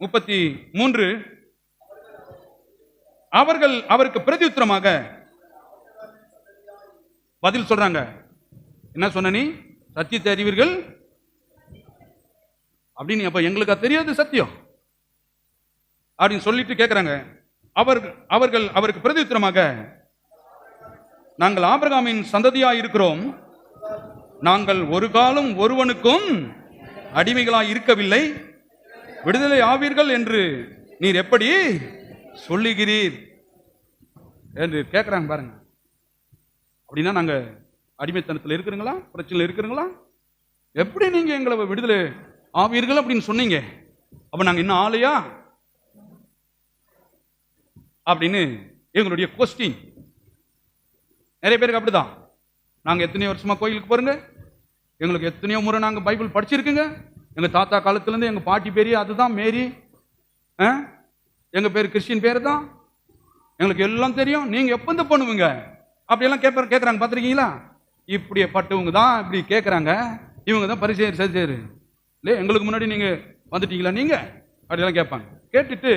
33 அவர்கள் அவருக்கு பிரதியுத்தரமாக பதில் சொல்றாங்க. என்ன சொன்ன நீ? சத்தியத்தை அறிவீர்கள் அப்படின்னு. அப்ப எங்களுக்கு தெரியாது சத்தியம் அப்படின்னு சொல்லிட்டு கேட்கிறாங்க. அவர்கள் அவருக்கு பிரதியுத்தரமாக, நாங்கள் ஆபிரகாமின் சந்ததியா இருக்கிறோம், நாங்கள் ஒரு காலம் ஒருவனுக்கும் அடிமைகளாய் இருக்கவில்லை, விடுதலை ஆவீர்கள் என்று நீர் எப்படி சொல்லுகிறீர் என்று கேட்கிறாங்க பாருங்க. அப்படின்னா நாங்க அடிமைத்தனத்தில் இருக்கிறீங்களா? பிரச்சனை இருக்கிறீங்களா? எப்படி நீங்க எங்களை விடுதலை ஆவீர்கள் அப்படின்னு சொன்னீங்க? அப்ப நாங்க இன்னும் ஆலையா அப்படின்னு எங்களுடைய கொஸ்டின். நிறைய பேருக்கு அப்படிதான். நாங்க எத்தனையோ வருஷமா கோயிலுக்கு போறோங்க, எங்களுக்கு எத்தனையோ முறை நாங்க பைபிள் படிச்சிருக்குங்க, எங்க தாத்தா காலத்துல இருந்து எங்க பாட்டி பேரு அதுதான் மேரி, எங்க பேரு கிறிஸ்டின் பேரு தான், எங்களுக்கு எல்லாம் தெரியும், நீங்க எப்ப இந்த பண்ணுவீங்க அப்படியெல்லாம் கேட்கறாங்க. பார்த்துருக்கீங்களா? இப்படிப்பட்டவங்க தான் இப்படி கேட்கறாங்க. இவங்க தான் பரிசேயர் சதுசேயர் இல்லையே, எங்களுக்கு முன்னாடி நீங்க வந்துட்டீங்களா நீங்க அப்படியெல்லாம் கேட்பாங்க. கேட்டுட்டு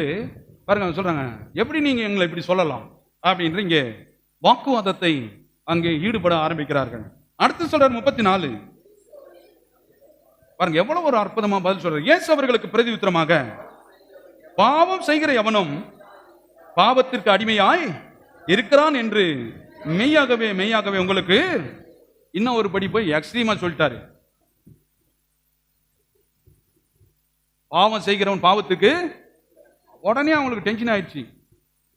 பாருங்க சொல்றாங்க, எப்படி நீங்க எங்களை இப்படி சொல்லலாம் அப்படின்ற இங்கே வாக்குவாதத்தை அங்கே ஈடுபட ஆரம்பிக்கிறார்கள். அடுத்து சொல்றாரு 34 பாருங்க, எவ்வளவு ஒரு அற்புதமா பதில் சொல்றாரு. இயேசு அவர்களுக்கு பிரதியுத்தரமாக, பாவம் செய்கிற எவனும் பாவத்திற்கு அடிமையாய் இருக்கிறான் என்று மெய்யாகவே மெய்யாகவே உங்களுக்கு. இன்னும் ஒரு படி போய் எக்ஸ்ட்ரீமா சொல்லிட்டாரு. பாவம் செய்கிறவன் பாவத்துக்கு, உடனே அவங்களுக்கு டென்ஷன் ஆயிடுச்சு.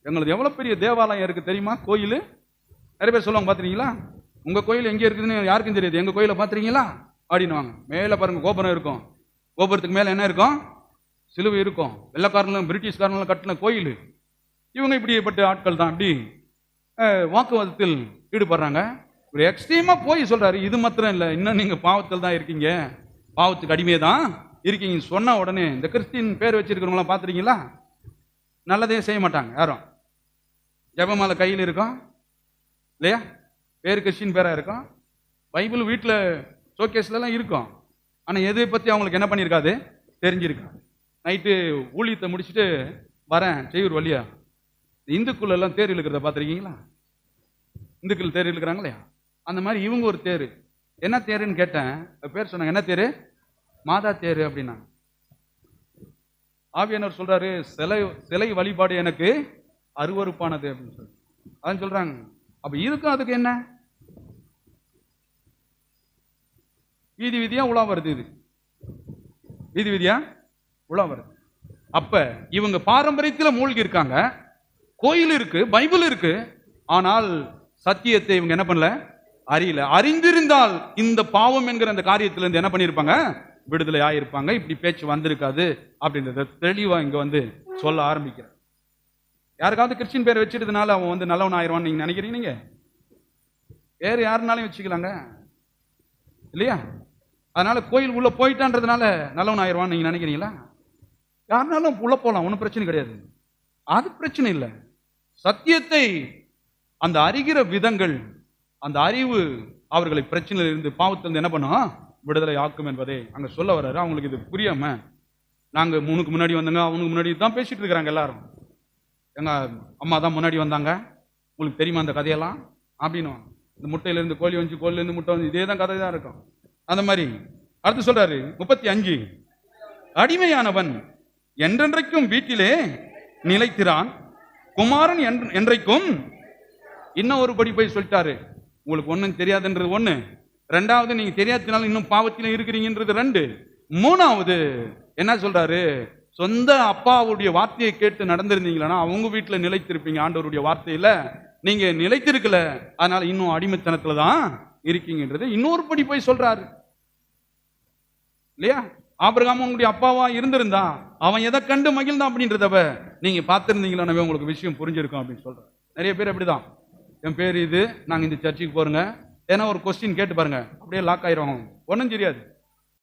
எங்களுக்கு எவ்வளவு பெரிய தேவாலயம் இருக்கு தெரியுமா? கோயில். நிறைய பேர் சொல்லுவாங்க, பாத்துறீங்களா உங்க கோயில் எங்க இருக்குதுன்னு யாருக்கும் தெரியாது, எங்க கோயிலை பாத்துறீங்களா அப்படின்னுவாங்க. மேல பாருங்க கோபுரம் இருக்கும், கோபுரத்துக்கு மேல என்ன இருக்கும்? சிலுவை இருக்கும். வெள்ளக்காரங்களும் பிரிட்டிஷ்காரங்களும் கட்டின கோயில். இவங்க இப்படிப்பட்ட ஆட்கள் தான் இப்படி வாக்குவாதத்தில் ஈடுபடுறாங்க. ஒரு எக்ஸ்ட்ரீமா போய் சொல்றாரு, இது மாத்திரம் இல்லை, இன்னும் நீங்க பாவத்தில் தான் இருக்கீங்க, பாவத்துக்கு அடிமையே தான் இருக்கீங்க சொன்ன உடனே இந்த கிறிஸ்டின் பேர் வச்சிருக்கிறவங்களாம் பாத்துறீங்களா? நல்லதே செய்ய மாட்டாங்க யாரும். ஜெபமாலை கையில் இருக்கும் இல்லையா, பேர் கிறிஸ்டின் பேரா இருக்கும், பைபிள் வீட்டில் ஷோகேஸ்ல எல்லாம் இருக்கும். ஆனா எதை பத்தி அவங்களுக்கு என்ன பண்ணியிருக்காது, தெரிஞ்சிருக்காது. நைட்டு ஊழியத்தை முடிச்சுட்டு வரேன் செய்யூர் வழியா, இந்துக்குள்ள எல்லாம் தேர் இழுக்கிறத பார்த்துருக்கீங்களா? இந்துக்கள் தேர் இழுக்கிறாங்க இல்லையா, அந்த மாதிரி இவங்க ஒரு தேர். என்ன தேருன்னு கேட்டேன், பேர் சொன்னாங்க, என்ன தேரு? மாதா தேரு அப்படின்னா. ஆவியானவர் சொல்றாரு, சிலை வழிபாடு எனக்கு அருவருப்பானது அப்படின்னு சொல்லி அதான் சொல்றாங்க. அப்ப இதுக்கும் அதுக்கு என்ன? வீதி வீதியா உலா வருது, இது வீதி வீதியா உலா வருது. அப்ப இவங்க பாரம்பரியத்தில் மூழ்கி இருக்காங்க. கோயில் இருக்கு, பைபிள் இருக்கு, ஆனால் சத்தியத்தை இவங்க என்ன பண்ணல, அறியல. அறிந்திருந்தால் இந்த பாவம் என்கிற அந்த காரியத்திலிருந்து என்ன பண்ணிருப்பாங்க, விடுதலை ஆயிருப்பாங்க. இப்படி பேச்சு வந்திருக்காது அப்படின்றத தெளிவா இங்க வந்து சொல்ல ஆரம்பிக்கிற. யாருக்காவது கிறிஸ்டின் பேர் வச்சிருந்தனால அவன் வந்து நல்லவன் ஆயிடுவான்னு நீங்க நினைக்கிறீங்க? நீங்க வேற யாருனாலையும் வச்சுக்கலாங்க இல்லையா? அதனால கோயில் உள்ள போயிட்டான்றதுனால நல்லவன் ஆயிடுவான்னு நீங்க நினைக்கிறீங்களா? யாருனாலும் உள்ள போலாம், ஒன்றும் பிரச்சனை கிடையாது, அது பிரச்சனை இல்லை. சத்தியத்தை அந்த அறிகிற விதங்கள், அந்த அறிவு அவர்களை பிரச்சனையில இருந்து பாவத்திலிருந்து என்ன பண்ணும், விடுதலை ஆக்கும் என்பதை அங்க சொல்ல வர்றாரு. அவங்களுக்கு இது புரியாம, நாங்க உனக்கு முன்னாடி வந்தாங்க, அவனுக்கு முன்னாடி தான் பேசிட்டு இருக்கிறாங்க எல்லாரும். எங்க அம்மா தான் முன்னாடி வந்தாங்க, உங்களுக்கு தெரியுமா அந்த கதையெல்லாம் அப்படின்னு. இந்த முட்டையில இருந்து கோழி வந்து, கோழில இருந்து முட்டை வந்து, இதே தான் கதை தான் இருக்கும். அந்த மாதிரி அடுத்து சொல்றாரு 35, அடிமையானவன் என்றென்றைக்கும் வீட்டிலே நிலைத்திரான், குமாரன் என்றைக்கும். இன்னும் ஒரு படி போய் சொல்லிட்டாரு, உங்களுக்கு ஒன்றும் தெரியாதுன்றது ஒண்ணு, ரெண்டாவது நீங்க தெரியாதனால இன்னும் பாவத்திலும் இருக்கிறீங்கன்றது ரெண்டு, மூணாவது என்ன சொல்றாரு, சொந்த அப்பாவுடைய வார்த்தையை கேட்டு நடந்திருந்தீங்களா அவங்க வீட்டுல நிலைத்திருப்பீங்க. ஆண்டவருடைய வார்த்தையில நீங்க நிலைத்திருக்கல, அதனால இன்னும் அடிமைத்தனத்துல தான் இருக்கீங்கன்றது இன்னொரு படி போய் சொல்றாரு இல்லையா? ஆபிரகாம் உங்களுடைய அப்பாவா இருந்திருந்தா அவன் எதை கண்டு மகிழ்ந்தான் அப்படின்றதவ நீங்க பார்த்திருந்தீங்களா, உங்களுக்கு விஷயம் புரிஞ்சிருக்கும் அப்படின்னு சொல்ற. நிறைய பேர் அப்படிதான், என் பேர் இது, நாங்க இந்த சர்ச்சுக்கு போறோங்க, ஏன்னா ஒரு கொஸ்டின் கேட்டு பாருங்க, அப்படியே லாக் ஆயிரும், ஒன்றும் தெரியாது.